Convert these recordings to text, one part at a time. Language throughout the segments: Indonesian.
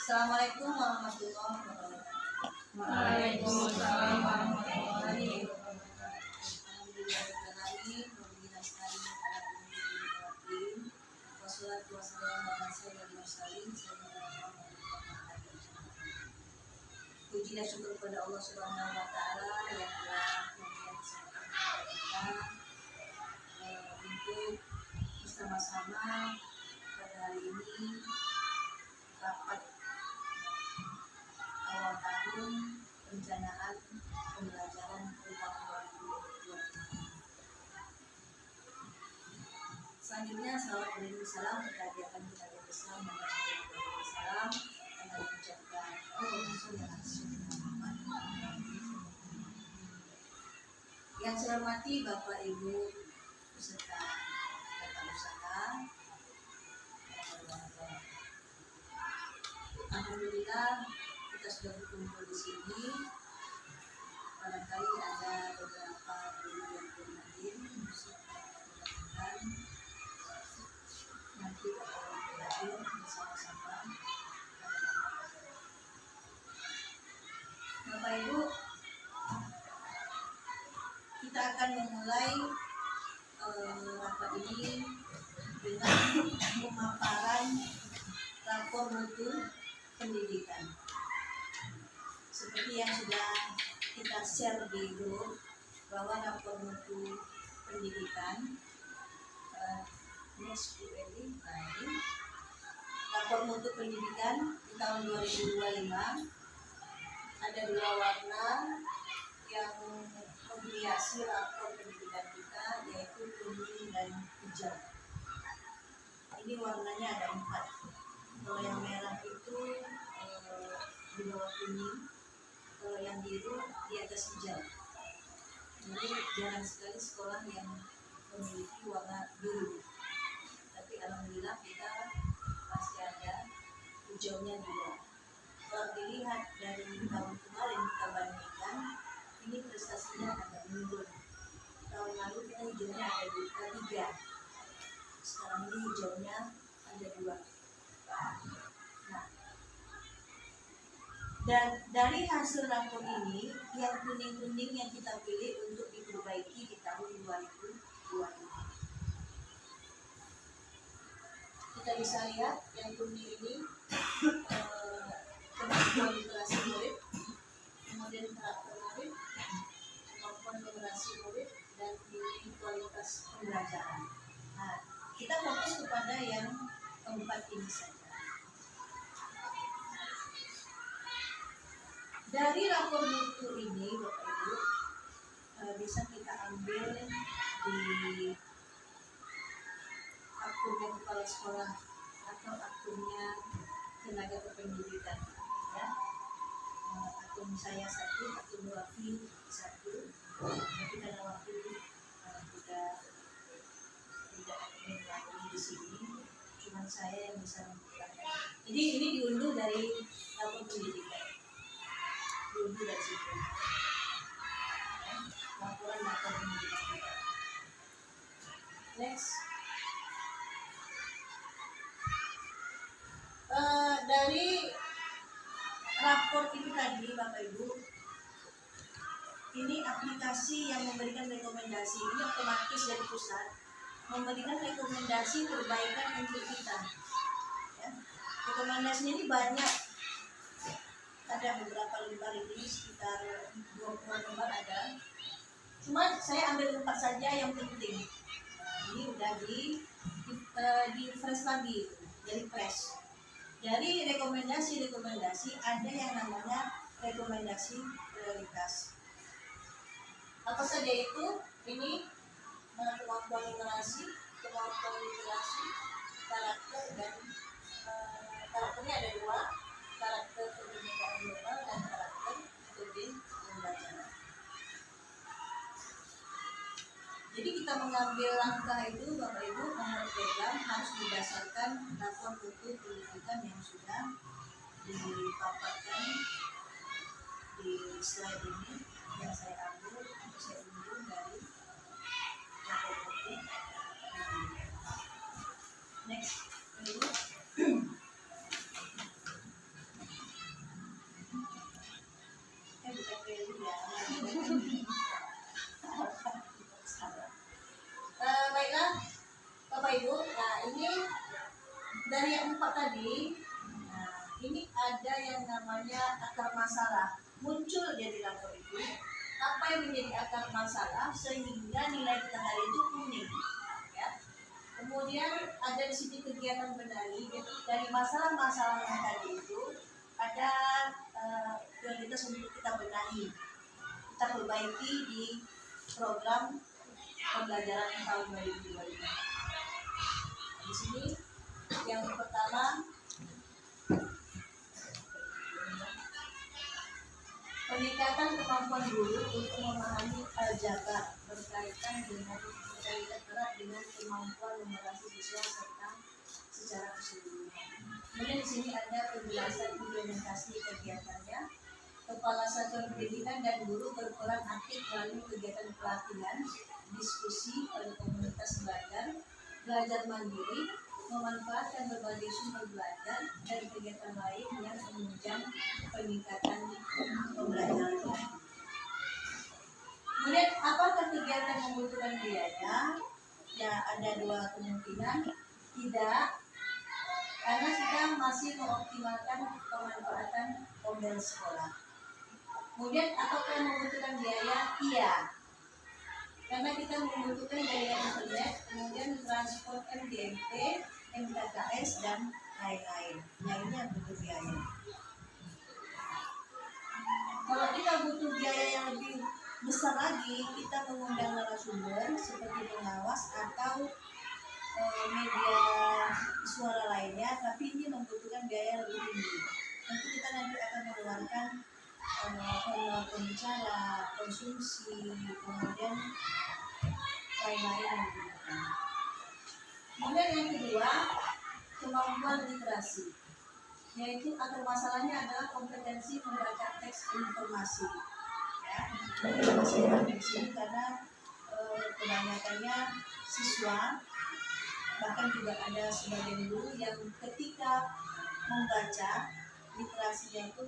Assalamualaikum warahmatullahi wabarakatuh. Waalaikumsalam warahmatullahi wabarakatuh. Wassalatu wassalamu ala sayyidil mursalin. Puji dan syukur kepada Allah Subhanahu wa taala yang telah memberikan kesempatan kepada kita untuk bersama-sama pada hari ini rapat awal tahun perencanaan pembelajaran tahun 2020. Selanjutnya salawat dan salam kita hadiahkan kepada besar Muhammad salam dan mengucapkan yang saya hormati Bapak Ibu beserta Bapak usaha. Alhamdulillah kita sudah berkumpul di sini. Barangkali ada beberapa guru yang belum hadir, mudah-mudahan nanti akan hadir bersama-sama. Bapak Ibu, kita akan memulai rapat ini dengan pemaparan rapor mutu pendidikan. Seperti yang sudah kita share di grup bahwa rapor mutu pendidikan rapor mutu pendidikan di tahun 2025 ada dua warna yang menghiasi rapor pendidikan kita, yaitu kuning dan hijau. Ini warnanya ada 4. Kalau yang merah itu di bawah kuning, kalau yang biru di atas hijau. Jadi jarang sekali sekolah yang memiliki warna biru. Tapi alhamdulillah kita masih ada hijaunya juga. Kalau dilihat dari tahun kemarin kita bandingkan, ini prestasinya agak menurun. Tahun lalu kita hijaunya ada 3. Sekarang ini hijaunya ada 2. Nah, dan dari hasil rapor ini, yang kuning-kuning yang kita pilih untuk diperbaiki di tahun 2025. Kita bisa lihat yang kuning ini kemampuan literasi murid, kemudian karakter murid, kemampuan numerasi murid, dan ini kualitas pembelajaran. Nah, kita fokus kepada yang keempat ini saja. Dari rapor mutu ini, Bapak Ibu, bisa kita ambil di akunnya kepala sekolah atau akunnya tenaga kependidikan. Ya. Akun saya 1, akun Wafi 1. Tapi karena Wafi tidak ingin lagi di sini, cuma saya yang bisa membuka. Jadi ini diunduh dari rapor pendidikan. Diunduh dari situ. Laporan rapor pendidikan kita. Next. Dari rapor itu tadi Bapak Ibu, ini aplikasi yang memberikan rekomendasi, ini otomatis dari pusat memberikan rekomendasi perbaikan untuk kita. Ya. Rekomendasinya ini banyak, ada beberapa lembar ini, sekitar 20 lembar ada. Cuma saya ambil 4 saja yang penting. Ini udah di fresh lagi, jadi fresh. Dari rekomendasi ada yang namanya rekomendasi prioritas. Apa saja itu? Ini kemampuan literasi, karakter, dan karakternya ada 2, karakter pendidikan global dan karakter metode pembelajaran. Jadi kita mengambil langkah itu Bapak Ibu, membuat program harus berdasarkan rapor mutu pendidikan yang sudah dipaparkan di slide ini yang saya ambil, saya unduh dari rapor mutu. Next, yang 4 tadi, nah, ini ada yang namanya akar masalah. Muncul dia di rapor itu, apa yang menjadi akar masalah sehingga nilai kita tadi itu kuning. Ya. Kemudian ada di sini kegiatan benahi, jadi dari masalah-masalah yang tadi itu ada prioritas untuk kita benahi, kita perbaiki di program pembelajaran tahun 2025. Di sini yang pertama, peningkatan kemampuan guru untuk memahami aljabar berkaitan erat dengan kemampuan numerasi visual serta secara keseluruhan. Kemudian di sini ada penjelasan implementasi kegiatannya. Kepala Satuan Pendidikan dan guru berperan aktif melalui kegiatan pelatihan, diskusi pada komunitas belajar mandiri, memanfaatkan berbagai sumber belajar dan kegiatan lain yang menunjang peningkatan pembelajaran. Kemudian apakah kegiatan membutuhkan biaya? Ya, ada 2 kemungkinan. Tidak, karena kita masih mengoptimalkan pemanfaatan pembel sekolah. Kemudian apakah yang membutuhkan biaya? Iya, karena kita membutuhkan biaya internet, kemudian transport MDMP, MKKS, dan lain-lain. Lainnya butuh biaya. Kalau kita butuh biaya yang lebih besar lagi, kita mengundang narasumber seperti pengawas atau media suara lainnya, tapi ini membutuhkan biaya lebih tinggi. Tentu kita nanti akan mengeluarkan honor pembicara, konsumsi, kemudian lain-lain yang dibutuhkan. Kemudian yang kedua, kemampuan literasi, yaitu akar masalahnya adalah kompetensi membaca teks informasi. Ya, saya di sini karena kebanyakannya siswa, bahkan juga ada sebagian guru yang ketika membaca literasinya itu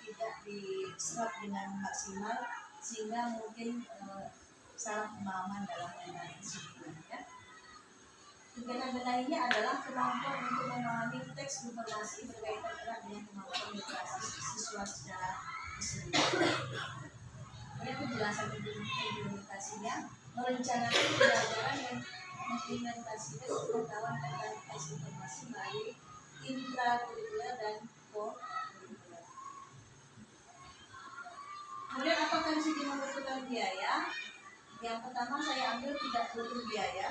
tidak diserap dengan maksimal, sehingga mungkin salah pemahaman dalam tersebut. Ya. Kegiatan benahinya adalah kemampuan untuk memahami teks informasi berkaitan erat dengan kemampuan literasi siswa secara keseluruhan. Ini penjelasan implementasinya, merencanakan pembelajaran yang mengimplementasikan pengetahuan tentang teks informasi melalui intrakurikuler dan co-kurikuler. Kemudian apakah di sini membutuhkan biaya? Yang pertama saya ambil tidak butuh biaya,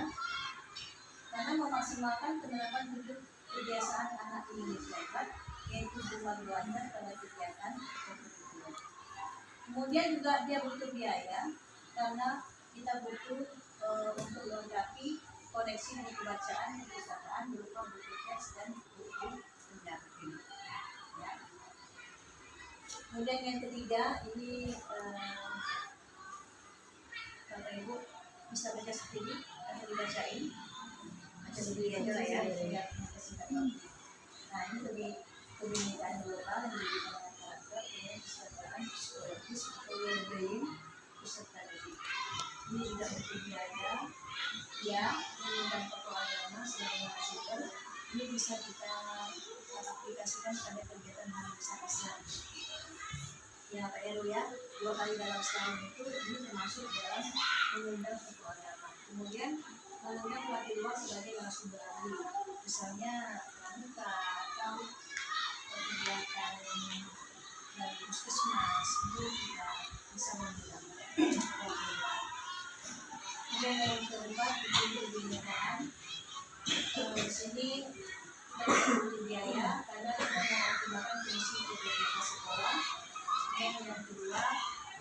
karena memaksimalkan penerapan hidup kebiasaan anak ini dapat, yaitu jumlah belajar pada kegiatan co-kurikuler. Kemudian juga dia butuh biaya, karena kita butuh untuk melengkapi koneksi buku bacaan perpustakaan berupa buku teks dan buku pendamping. Ya. Kemudian yang ketiga, ini Bapak Ibu bisa baca sendiri atau dibacain, baca sendiri aja lah ya. Nah, ini lebih kebinekaan global yang diberikan oleh karakter, kemudian kesejahteraan psikologis, well-being, peserta didik. Ini juga butuh biaya, ya, mengundang tokoh agama sebagai narasumber. Ini bisa kita aplikasikan pada kegiatan hari besar Islam. Ya Pak Heru ya, 2 kali dalam setahun itu ini termasuk dalam mengundang tokoh agama. Kemudian mengundang pelatih luar sebagai narasumber ahli, misalnya pramuka atau kegiatan dari puskesmas, itu kita bisa mengundang. Kemudian yang keempat, itu kebinekaan. Di sini kita butuh biaya karena kita mengoptimalkan fungsi kegiatan sekolah. Yang kedua,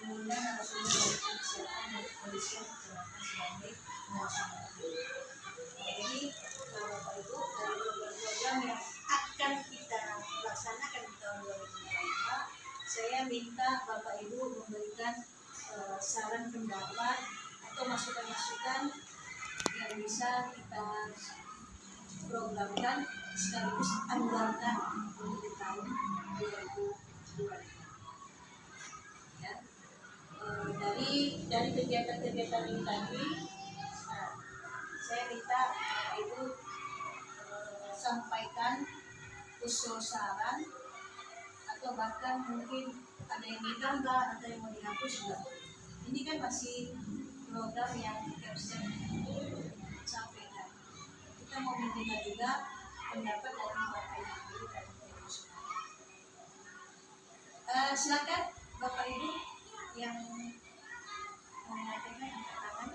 mengundang narasumber dari kesehatan dan kepolisian kecamatan sebagai narasumber. Jadi Bapak Ibu, dari program yang akan kita laksanakan di tahun 2025, saya minta Bapak Ibu memberikan saran pendapat atau masukan-masukan yang bisa kita programkan sekaligus anggarkan untuk tahun 2025. Ya. Dari kegiatan-kegiatan ini tadi, saya minta Ibu sampaikan usul saran, atau bahkan mungkin ada yang ditambah atau yang mau dihapus juga. Ini kan masih program yang Kepsek sampaikan. Kita mau mendengar juga pendapat dari Bapak Ibu dan Ibu semua. Silakan Bapak Ibu yang mau mengatakan angkat tangan.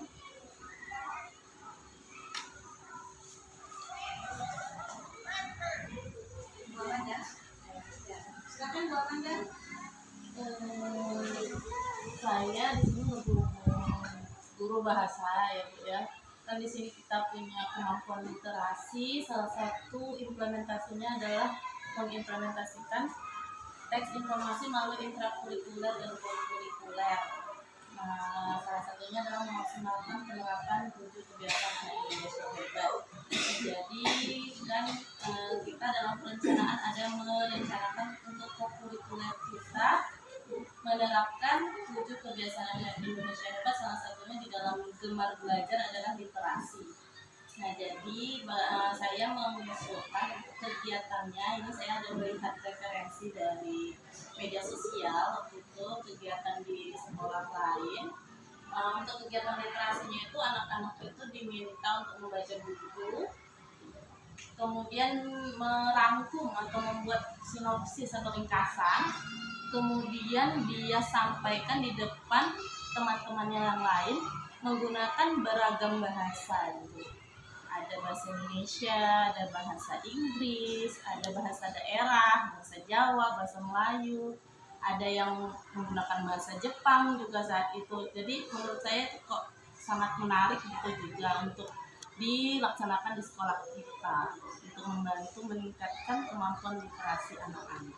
Bu Amanda. Ya. Silakan Bu Amanda. Saya di sini ngedukung guru bahasa ya Bu ya. Kan di sini kita punya kemampuan literasi. Salah satu implementasinya adalah mengimplementasikan teks informasi melalui intrakurikuler dan kurikuler. Nah, salah satunya adalah memaksimalkan penerapan 7 kebiasaan hari Indonesia Hebat. Jadi kan kita dalam perencanaan ada merencanakan untuk kurikuler kita menerapkan 7 kebiasaan Indonesia Hebat, salah satunya di dalam gemar belajar adalah literasi. Nah, jadi saya mengusulkan kegiatannya, ini saya ada melihat referensi dari media sosial waktu itu kegiatan di sekolah lain. Untuk kegiatan literasinya itu anak-anak itu diminta untuk membaca buku, kemudian merangkum atau membuat sinopsis atau ringkasan, kemudian dia sampaikan di depan teman-temannya yang lain menggunakan beragam bahasa gitu. Ada bahasa Indonesia, ada bahasa Inggris, ada bahasa daerah, bahasa Jawa, bahasa Melayu, ada yang menggunakan bahasa Jepang juga saat itu. Jadi menurut saya itu kok sangat menarik gitu juga untuk dilaksanakan di sekolah kita untuk membantu meningkatkan kemampuan literasi anak-anak.